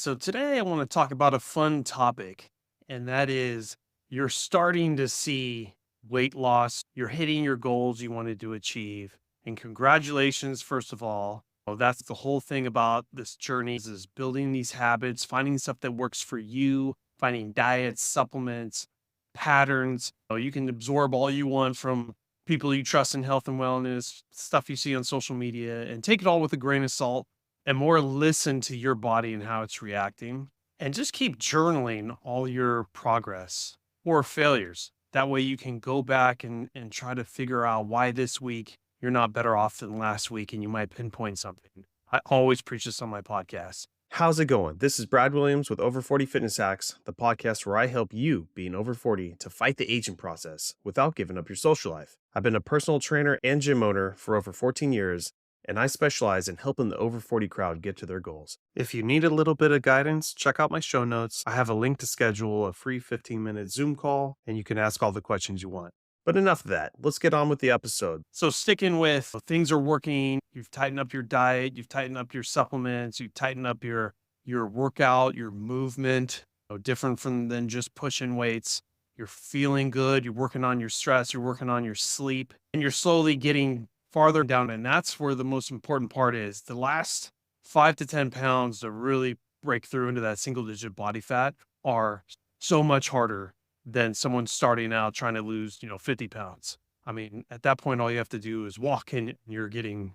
So today I want to talk about a fun topic, and that is you're starting to see weight loss. You're hitting your goals you wanted to achieve. And congratulations, first of all. Oh, that's the whole thing about this journey is building these habits, finding stuff that works for you, finding diets, supplements, patterns. You can absorb all you want from people you trust in health and wellness, stuff you see on social media, and take it all with a grain of salt and more listen to your body and how it's reacting. And just keep journaling all your progress or failures. That way you can go back and try to figure out why this week you're not better off than last week and you might pinpoint something. I always preach this on my podcast. How's it going? This is Brad Williams with Over 40 Fitness Hacks, the podcast where I help you, being over 40, to fight the aging process without giving up your social life. I've been a personal trainer and gym owner for over 14 years, and I specialize in helping the over 40 crowd get to their goals. If you need a little bit of guidance, check out my show notes. I have a link to schedule a free 15-minute Zoom call, and you can ask all the questions you want. But enough of that. Let's get on with the episode. So sticking with things are working, you've tightened up your diet, you've tightened up your supplements, you've tightened up your workout, your movement, different from than just pushing weights. You're feeling good, you're working on your stress, you're working on your sleep, and you're slowly getting farther down. And that's where the most important part is. The last 5 to 10 pounds to really break through into that single digit body fat are so much harder than someone starting out trying to lose, 50 pounds. I mean, at that point, all you have to do is walk and you're getting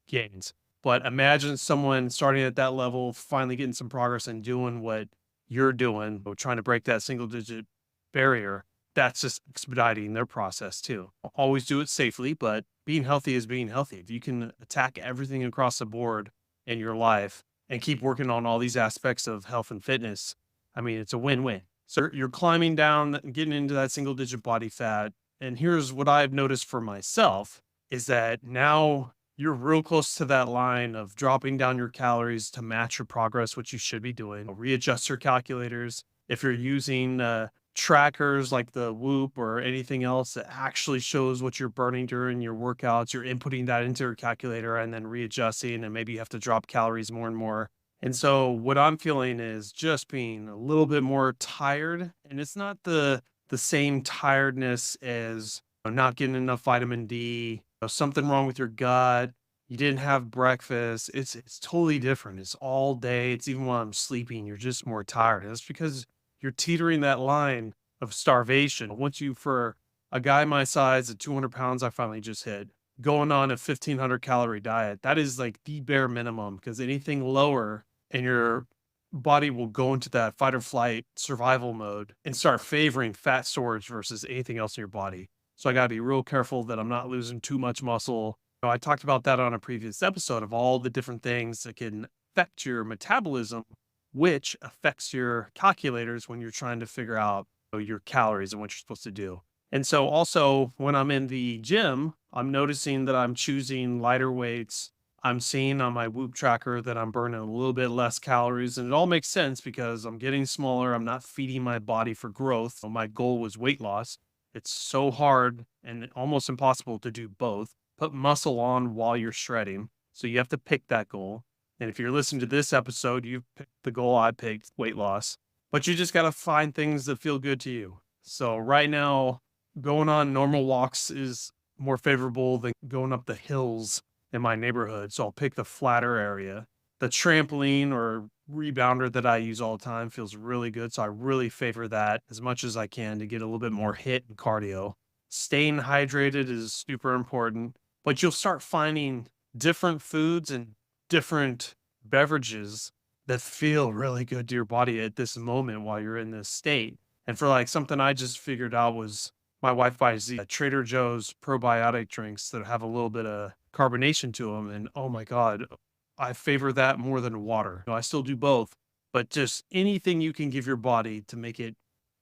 gains. But imagine someone starting at that level, finally getting some progress and doing what you're doing, or trying to break that single digit barrier. That's just expediting their process too. Always do it safely, but being healthy is being healthy. If you can attack everything across the board in your life and keep working on all these aspects of health and fitness, I mean, it's a win-win. So you're climbing down, getting into that single digit body fat. And here's what I've noticed for myself is that now you're real close to that line of dropping down your calories to match your progress, which you should be doing. Readjust your calculators. If you're using trackers like the Whoop or anything else that actually shows what you're burning during your workouts, you're inputting that into your calculator and then readjusting, and maybe you have to drop calories more and more. And so what I'm feeling is just being a little bit more tired, and it's not the same tiredness as not getting enough vitamin D, something wrong with your gut, you didn't have breakfast. It's totally different. It's all day. It's even while I'm sleeping, you're just more tired. And that's because you're teetering that line of starvation. Once you, for a guy my size at 200 pounds, I finally just hit going on a 1500 calorie diet. That is like the bare minimum because anything lower and your body will go into that fight or flight survival mode and start favoring fat storage versus anything else in your body. So I got to be real careful that I'm not losing too much muscle. I talked about that on a previous episode of all the different things that can affect your metabolism, which affects your calculators when you're trying to figure out your calories and what you're supposed to do. And so also when I'm in the gym, I'm noticing that I'm choosing lighter weights. I'm seeing on my Whoop tracker that I'm burning a little bit less calories, and it all makes sense because I'm getting smaller. I'm not feeding my body for growth. So my goal was weight loss. It's so hard and almost impossible to do both. Put muscle on while you're shredding. So you have to pick that goal. And if you're listening to this episode, you've picked the goal I picked, weight loss. But you just got to find things that feel good to you. So right now, going on normal walks is more favorable than going up the hills in my neighborhood. So I'll pick the flatter area. The trampoline or rebounder that I use all the time feels really good. So I really favor that as much as I can to get a little bit more hit and cardio. Staying hydrated is super important, but you'll start finding different foods and different beverages that feel really good to your body at this moment while you're in this state. And for like something I just figured out was my wife buys the Trader Joe's probiotic drinks that have a little bit of carbonation to them. And oh my God, I favor that more than water. I still do both, but just anything you can give your body to make it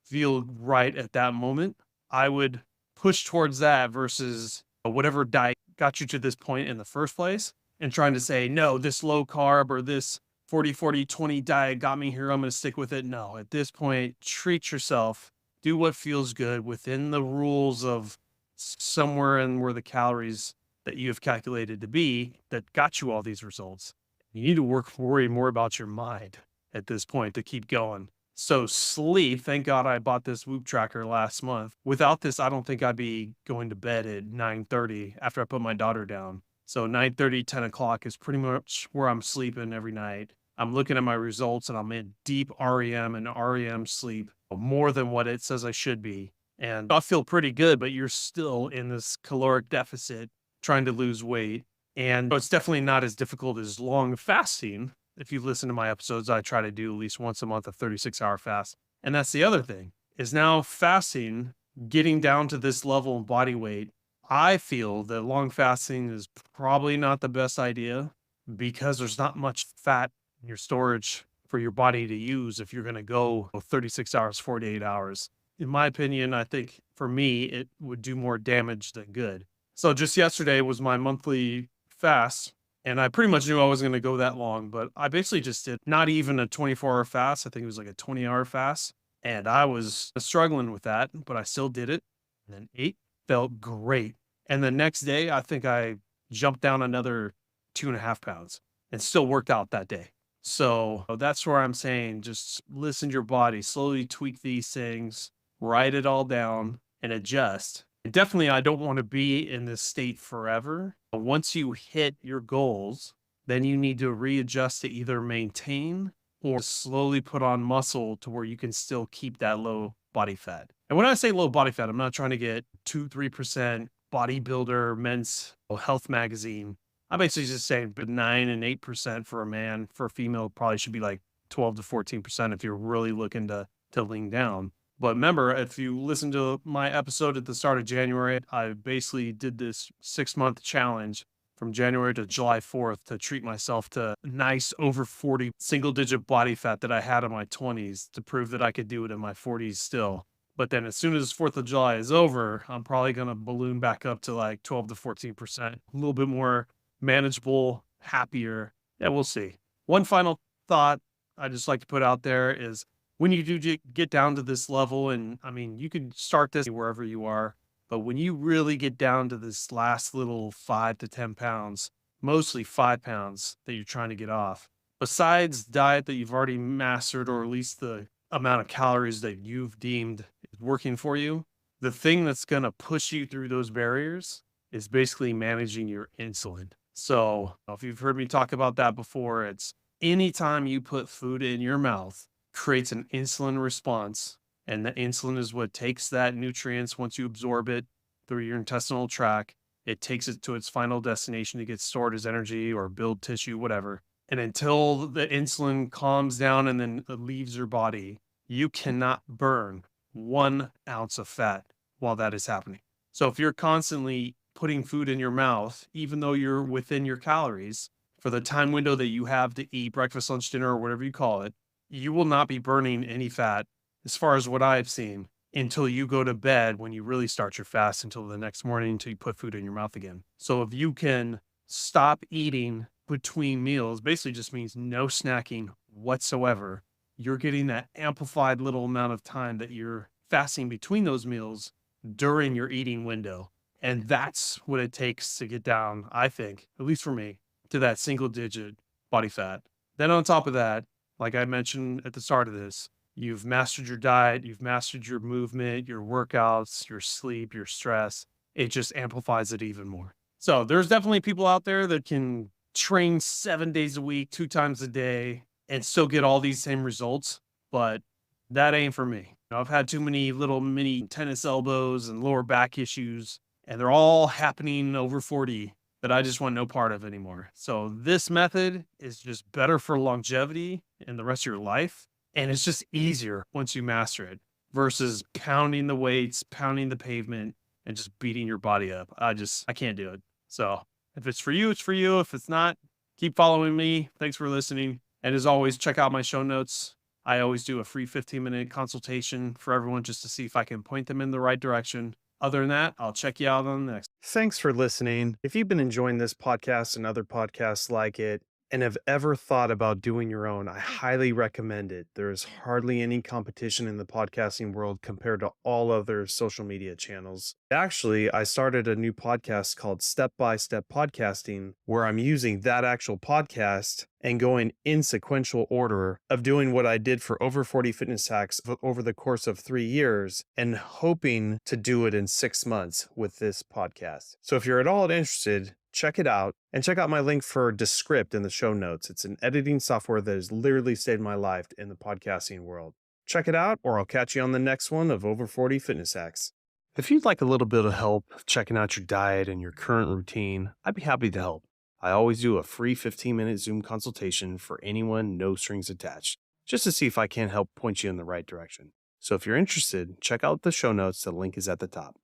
feel right at that moment, I would push towards that versus whatever diet got you to this point in the first place and trying to say, no, this low carb or this 40-40-20 diet got me here. I'm going to stick with it. No, at this point, treat yourself, do what feels good within the rules of somewhere in where the calories that you have calculated to be that got you all these results. You need to worry more about your mind at this point to keep going. So sleep, thank God I bought this Whoop tracker last month. Without this, I don't think I'd be going to bed at 9:30 after I put my daughter down. So 9:30, 10 o'clock is pretty much where I'm sleeping every night. I'm looking at my results and I'm in deep REM and REM sleep more than what it says I should be. And I feel pretty good, but you're still in this caloric deficit trying to lose weight. And it's definitely not as difficult as long fasting. If you listen to my episodes, I try to do at least once a month a 36-hour fast. And that's the other thing is now fasting, getting down to this level of body weight. I feel that long fasting is probably not the best idea because there's not much fat in your storage for your body to use if you're going to go 36 hours, 48 hours. In my opinion, I think for me, it would do more damage than good. So just yesterday was my monthly fast, and I pretty much knew I wasn't going to go that long, but I basically just did not even a 24-hour fast. I think it was like a 20-hour fast. And I was struggling with that, but I still did it and then ate, felt great. And the next day, I think I jumped down another 2.5 pounds and still worked out that day. So that's where I'm saying just listen to your body, slowly tweak these things, write it all down, and adjust. And definitely, I don't want to be in this state forever. Once you hit your goals, then you need to readjust to either maintain or slowly put on muscle to where you can still keep that low body fat. And when I say low body fat, I'm not trying to get 2-3% bodybuilder men's health magazine. I'm basically just saying 9 and 8% for a man. For a female, probably should be like 12 to 14% if you're really looking to lean down. But remember, if you listen to my episode at the start of January, I basically did this 6-month challenge from January to July 4th to treat myself to nice over 40 single digit body fat that I had in my 20s to prove that I could do it in my 40s still. But then as soon as 4th of July is over, I'm probably going to balloon back up to like 12 to 14%, a little bit more manageable, happier. Yeah, we'll see. One final thought I just like to put out there is when you do get down to this level, and I mean, you can start this wherever you are, but when you really get down to this last little 5 to 10 pounds, mostly 5 pounds that you're trying to get off, besides diet that you've already mastered, or at least the amount of calories that you've deemed is working for you, the thing that's going to push you through those barriers is basically managing your insulin. So if you've heard me talk about that before, it's anytime you put food in your mouth, creates an insulin response. And the insulin is what takes that nutrients once you absorb it through your intestinal tract. It takes it to its final destination to get stored as energy or build tissue, whatever. And until the insulin calms down and then it leaves your body, you cannot burn 1 ounce of fat while that is happening. So if you're constantly putting food in your mouth, even though you're within your calories, for the time window that you have to eat breakfast, lunch, dinner, or whatever you call it, you will not be burning any fat, as far as what I've seen, until you go to bed when you really start your fast until the next morning until you put food in your mouth again. So if you can stop eating between meals, basically just means no snacking whatsoever. You're getting that amplified little amount of time that you're fasting between those meals during your eating window. And that's what it takes to get down, I think, at least for me, to that single digit body fat. Then on top of that, like I mentioned at the start of this, you've mastered your diet, you've mastered your movement, your workouts, your sleep, your stress. It just amplifies it even more. So there's definitely people out there that can train 7 days a week, 2 times a day, and still get all these same results. But that ain't for me. I've had too many little mini tennis elbows and lower back issues, and they're all happening over 40 that I just want no part of anymore. So this method is just better for longevity in the rest of your life. And it's just easier once you master it versus pounding the weights, pounding the pavement, and just beating your body up. I can't do it. So if it's for you, it's for you. If it's not, keep following me. Thanks for listening. And as always, check out my show notes. I always do a free 15-minute consultation for everyone just to see if I can point them in the right direction. Other than that, I'll check you out on the next. Thanks for listening. If you've been enjoying this podcast and other podcasts like it, and have ever thought about doing your own, I highly recommend it. There is hardly any competition in the podcasting world compared to all other social media channels. Actually, I started a new podcast called Step by Step Podcasting, where I'm using that actual podcast and going in sequential order of doing what I did for Over 40 Fitness Hacks over the course of 3 years and hoping to do it in 6 months with this podcast. So if you're at all interested, check it out and check out my link for Descript in the show notes. It's an editing software that has literally saved my life in the podcasting world. Check it out, or I'll catch you on the next one of Over 40 Fitness Hacks. If you'd like a little bit of help checking out your diet and your current routine, I'd be happy to help. I always do a free 15-minute Zoom consultation for anyone, no strings attached, just to see if I can help point you in the right direction. So if you're interested, check out the show notes. The link is at the top.